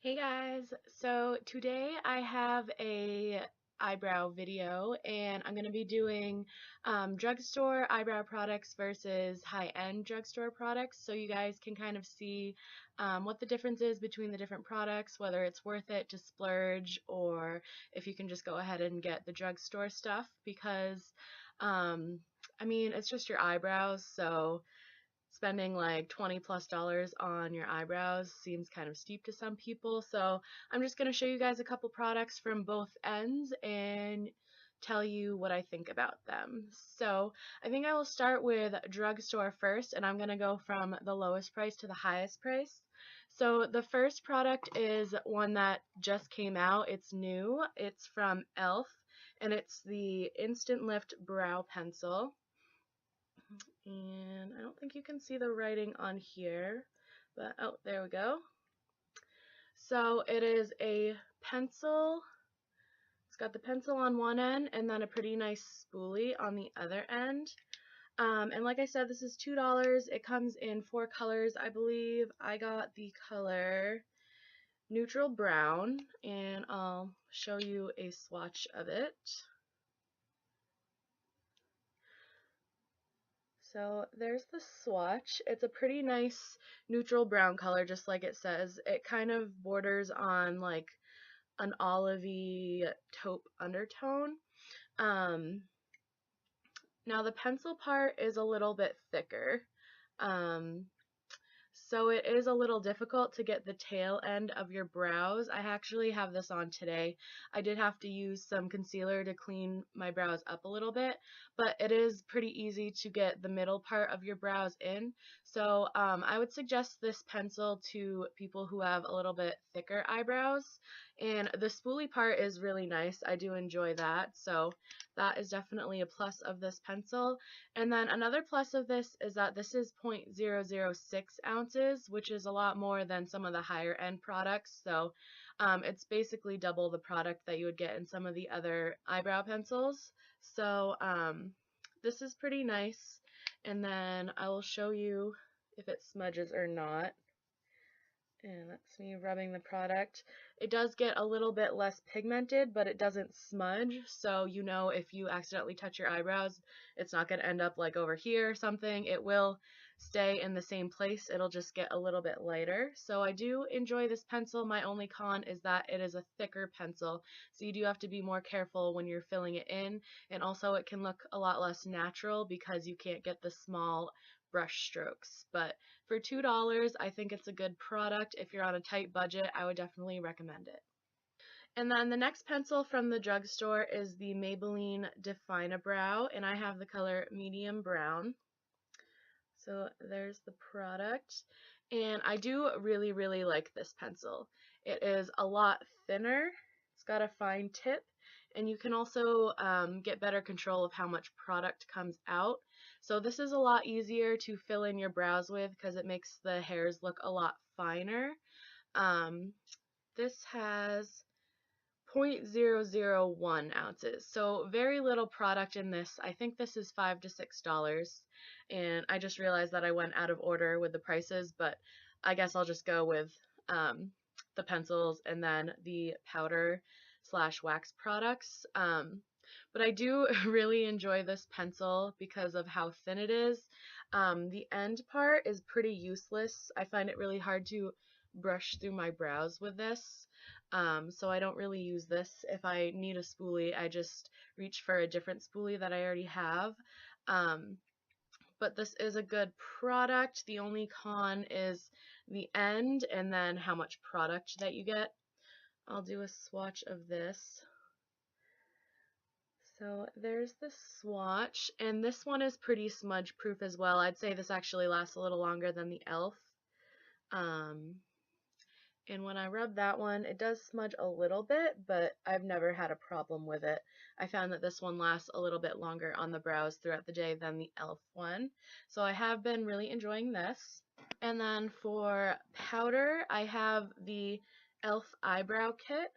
Hey guys, so today I have a eyebrow video and I'm going to be doing drugstore eyebrow products versus high-end drugstore products so you guys can kind of see what the difference is between the different products, whether it's worth it to splurge or if you can just go ahead and get the drugstore stuff because um, I mean it's just your eyebrows, so spending like $20+ on your eyebrows seems kind of steep to some people. So I'm just going to show you guys a couple products from both ends and tell you what I think about them. So I think I will start with drugstore first, and I'm going to go from the lowest price to the highest price. So the first product is one that just came out. It's new. It's from e.l.f. and it's the Instant Lift Brow Pencil. And I don't think you can see the writing on here, but oh, there we go. So it is a pencil. It's got the pencil on one end and then a pretty nice spoolie on the other end. And like I said, this is $2. It comes in 4 colors, I believe. I got the color neutral brown, and I'll show you a swatch of it. So there's the swatch. It's a pretty nice neutral brown color, just like it says. It kind of borders on like an olivey taupe undertone. Um, Now the pencil part is a little bit thicker. Um, so it is a little difficult to get the tail end of your brows. I actually have this on today. I did have to use some concealer to clean my brows up a little bit, but it is pretty easy to get the middle part of your brows in. So I would suggest this pencil to people who have a little bit thicker eyebrows. And the spoolie part is really nice. I do enjoy that. So that is definitely a plus of this pencil. And then another plus of this is that this is 0.006 ounces, which is a lot more than some of the higher end products. So it's basically double the product that you would get in some of the other eyebrow pencils. So this is pretty nice. And then I will show you if it smudges or not. And that's me rubbing the product. It does get a little bit less pigmented, but it doesn't smudge. So you know if you accidentally touch your eyebrows, it's not going to end up like over here or something. It will stay in the same place. It'll just get a little bit lighter. So I do enjoy this pencil. My only con is that it is a thicker pencil. So you do have to be more careful when you're filling it in. And also it can look a lot less natural because you can't get the small brush strokes. But for $2, I think it's a good product. If you're on a tight budget, I would definitely recommend it. And then the next pencil from the drugstore is the Maybelline Define-A-Brow, and I have the color medium brown. So there's the product. And I do really, really like this pencil. It is a lot thinner. It's got a fine tip. And you can also get better control of how much product comes out. So this is a lot easier to fill in your brows with because it makes the hairs look a lot finer. This has 0.001 ounces, so very little product in this. I think this is $5 to $6, and I just realized that I went out of order with the prices, but I guess I'll just go with the pencils and then the powder slash wax products. But I do really enjoy this pencil because of how thin it is. The end part is pretty useless. I find it really hard to brush through my brows with this. So I don't really use this. If I need a spoolie, I just reach for a different spoolie that I already have. But this is a good product. The only con is the end and then how much product that you get. I'll do a swatch of this. So there's the swatch, and this one is pretty smudge proof as well. I'd say this actually lasts a little longer than the e.l.f. And when I rub that one, it does smudge a little bit, but I've never had a problem with it. I found that this one lasts a little bit longer on the brows throughout the day than the e.l.f. one. So I have been really enjoying this. And then for powder, I have the e.l.f. Eyebrow Kit.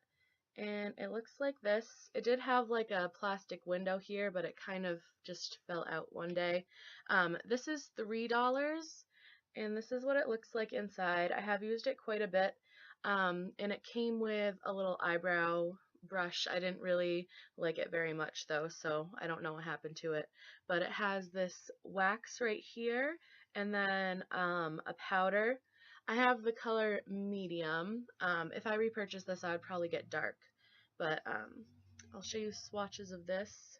And it looks like this. It did have like a plastic window here, but it kind of just fell out one day. This is $3, and this is what it looks like inside. I have used it quite a bit. And it came with a little eyebrow brush. I didn't really like it very much though, so I don't know what happened to it. But it has this wax right here, and then a powder. I have the color medium. If I repurchase this, I would probably get dark, but I'll show you swatches of this.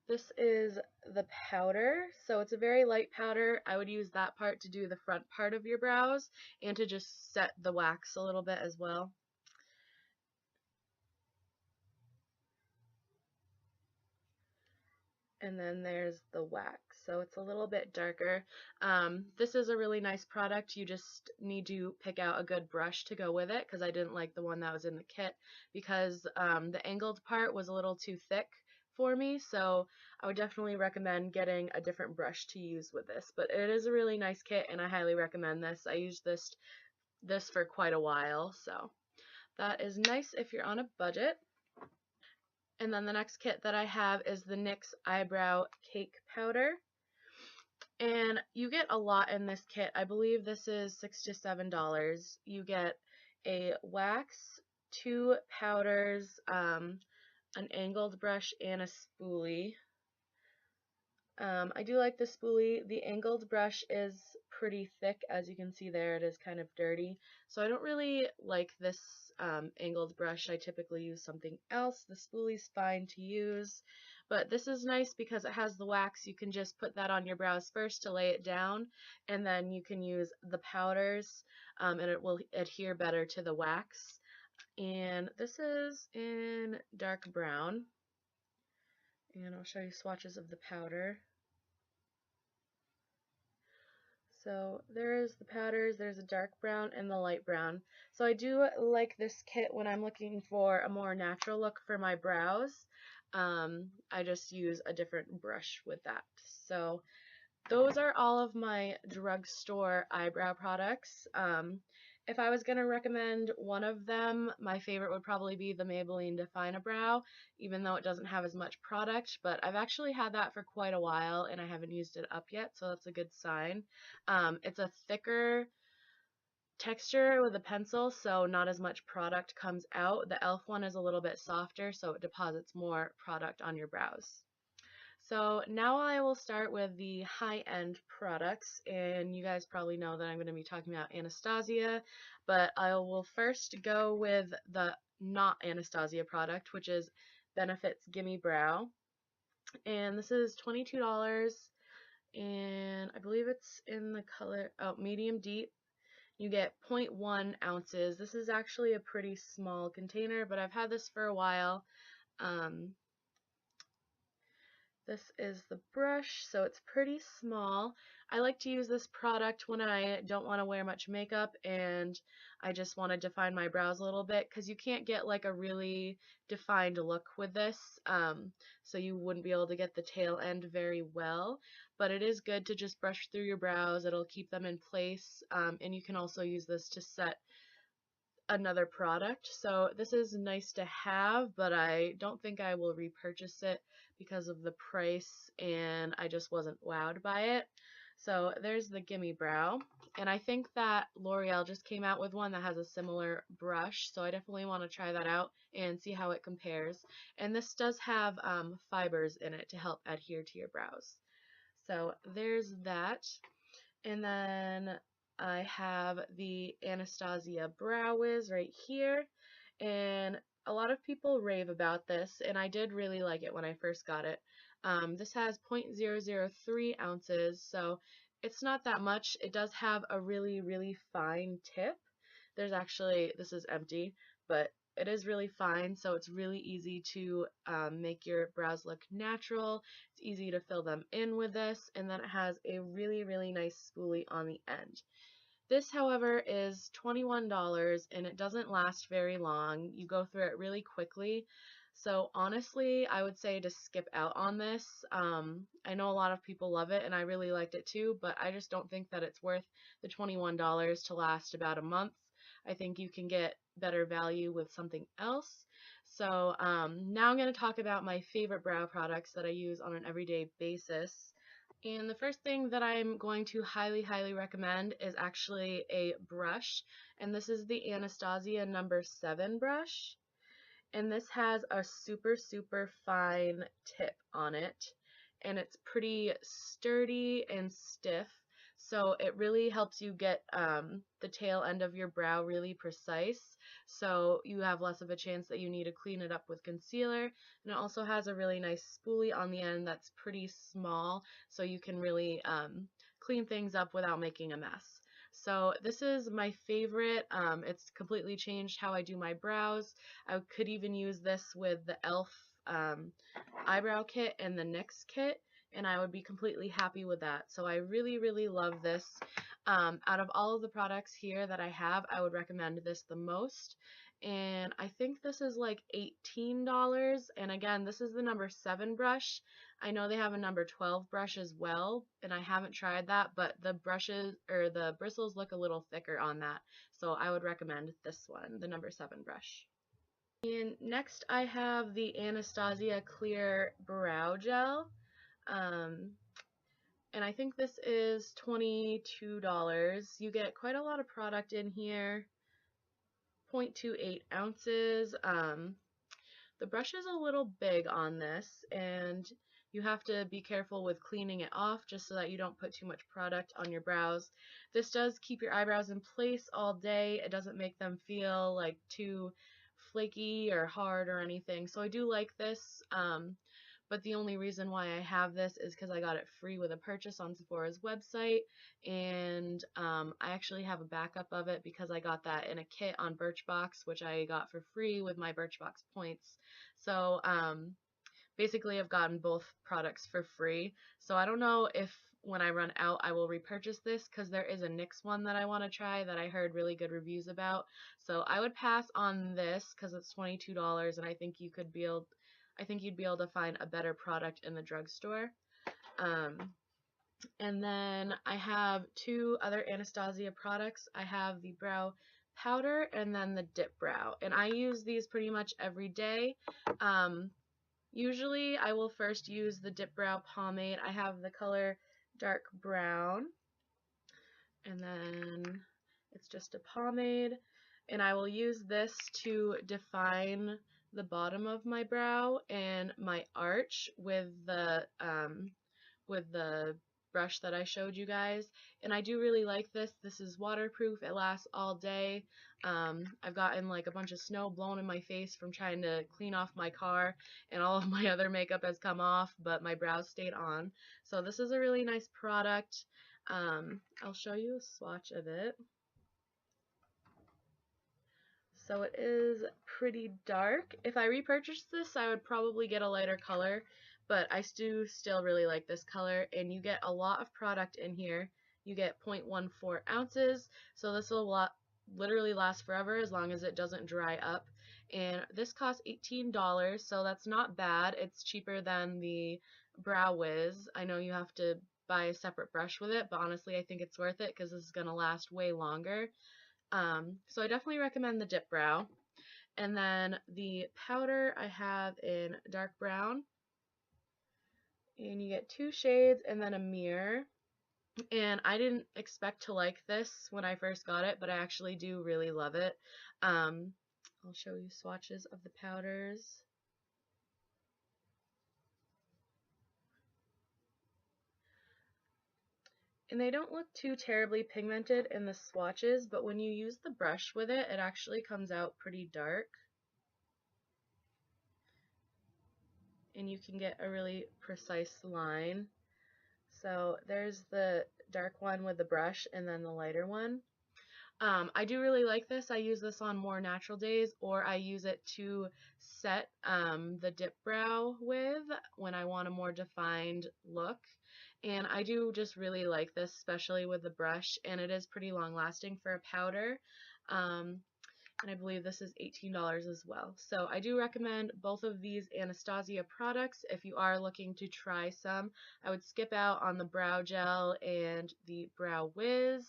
This is the powder, so it's a very light powder. I would use that part to do the front part of your brows and to just set the wax a little bit as well. And then there's the wax, so it's a little bit darker. This is a really nice product. You just need to pick out a good brush to go with it, because I didn't like the one that was in the kit because the angled part was a little too thick for me, so I would definitely recommend getting a different brush to use with this. But it is a really nice kit, and I highly recommend this. I used this for quite a while, so that is nice if you're on a budget. And then the next kit that I have is the NYX Eyebrow Cake Powder. And you get a lot in this kit. I believe this is $6 to $7. You get a wax, 2 powders, an angled brush, and a spoolie. I do like the spoolie. The angled brush is pretty thick. As you can see there, it is kind of dirty. So I don't really like this angled brush. I typically use something else. The spoolie's fine to use, but this is nice because it has the wax. You can just put that on your brows first to lay it down, and then you can use the powders, and it will adhere better to the wax. And this is in dark brown. And I'll show you swatches of the powder. So there's the powders, there's a dark brown and the light brown. So I do like this kit when I'm looking for a more natural look for my brows. I just use a different brush with that. So those are all of my drugstore eyebrow products. If I was going to recommend one of them, my favorite would probably be the Maybelline Define-A-Brow, even though it doesn't have as much product, but I've actually had that for quite a while and I haven't used it up yet, so that's a good sign. It's a thicker texture with a pencil, so not as much product comes out. The e.l.f. one is a little bit softer, so it deposits more product on your brows. So now I will start with the high-end products, and you guys probably know that I'm going to be talking about Anastasia, but I will first go with the not Anastasia product, which is Benefit's Gimme Brow, and this is $22, and I believe it's in the color, medium deep. You get 0.1 ounces. This is actually a pretty small container, but I've had this for a while. This is the brush, so it's pretty small. I like to use this product when I don't want to wear much makeup and I just want to define my brows a little bit, because you can't get like a really defined look with this, so you wouldn't be able to get the tail end very well, but it is good to just brush through your brows. It'll keep them in place, and you can also use this to set another product. So this is nice to have, but I don't think I will repurchase it because of the price, and I just wasn't wowed by it. So there's the Gimme Brow, and I think that L'Oreal just came out with one that has a similar brush, so I definitely want to try that out and see how it compares. And this does have fibers in it to help adhere to your brows. So there's that. And then I have the Anastasia Brow Wiz right here, and a lot of people rave about this, and I did really like it when I first got it. This has 0.003 ounces, so it's not that much. It does have a really, really fine tip. This is empty, but it is really fine, so it's really easy to make your brows look natural. It's easy to fill them in with this, and then it has a really, really nice spoolie on the end. This, however, is $21, and it doesn't last very long. You go through it really quickly. So honestly, I would say to skip out on this. I know a lot of people love it, and I really liked it too, but I just don't think that it's worth the $21 to last about a month. I think you can get better value with something else. So now I'm going to talk about my favorite brow products that I use on an everyday basis. And the first thing that I'm going to highly recommend is actually a brush, and this is the Anastasia number 7 brush. And this has a super fine tip on it, and it's pretty sturdy and stiff, so it really helps you get the tail end of your brow really precise, so you have less of a chance that you need to clean it up with concealer. And it also has a really nice spoolie on the end that's pretty small, so you can really clean things up without making a mess. So this is my favorite. It's completely changed how I do my brows. I could even use this with the e.l.f. Eyebrow kit and the NYX kit, and I would be completely happy with that. So I really love this. Out of all of the products here that I have, I would recommend this the most. And I think this is like $18. And again, this is the number 7 brush. I know they have a number 12 brush as well, and I haven't tried that, but the brushes or the bristles look a little thicker on that. So I would recommend this one, the number 7 brush. And next I have the Anastasia Clear Brow Gel. And I think this is $22. You get quite a lot of product in here, 0.28 ounces. The brush is a little big on this, and you have to be careful with cleaning it off just so that you don't put too much product on your brows. This does keep your eyebrows in place all day. It doesn't make them feel like too flaky or hard or anything. So I do like this, but the only reason why I have this is because I got it free with a purchase on Sephora's website, and I actually have a backup of it because I got that in a kit on Birchbox, which I got for free with my Birchbox points. So basically I've gotten both products for free. So I don't know if when I run out I will repurchase this, because there is a NYX one that I want to try that I heard really good reviews about. So I would pass on this because it's $22, and I think you'd be able to find a better product in the drugstore. And then I have 2 other Anastasia products. I have the brow powder and then the dip brow, and I use these pretty much every day. Usually I will first use the dip brow pomade. I have the color dark brown, and then it's just a pomade, and I will use this to define the bottom of my brow and my arch with the brush that I showed you guys. And I do really like this. This is waterproof. It lasts all day. I've gotten like a bunch of snow blown in my face from trying to clean off my car, and all of my other makeup has come off, but my brows stayed on. So this is a really nice product. I'll show you a swatch of it. So it is pretty dark. If I repurchased this, I would probably get a lighter color, but I do still really like this color, and you get a lot of product in here. You get 0.14 ounces, so this will literally last forever as long as it doesn't dry up. And this costs $18, so that's not bad. It's cheaper than the Brow Wiz. I know you have to buy a separate brush with it, but honestly I think it's worth it because this is going to last way longer. So I definitely recommend the dip brow. And then the powder I have in dark brown, and you get 2 shades and then a mirror. And I didn't expect to like this when I first got it, but I actually do really love it. I'll show you swatches of the powders. And they don't look too terribly pigmented in the swatches, but when you use the brush with it, it actually comes out pretty dark. And you can get a really precise line. So there's the dark one with the brush and then the lighter one. I do really like this. I use this on more natural days, or I use it to set the dip brow with when I want a more defined look. And I do just really like this, especially with the brush, and it is pretty long lasting for a powder. And I believe this is $18 as well. So I do recommend both of these Anastasia products if you are looking to try some. I would skip out on the brow gel and the Brow Wiz.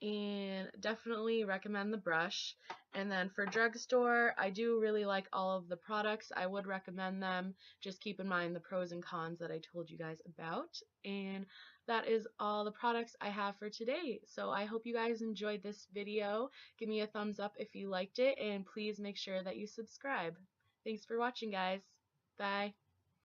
and definitely recommend the brush. And then for Drugstore, I do really like all of the products. I would recommend them. Just keep in mind the pros and cons that I told you guys about. And that is all the products I have for today. So I hope you guys enjoyed this video. Give me a thumbs up if you liked it, and please make sure that you subscribe. Thanks for watching, guys. Bye.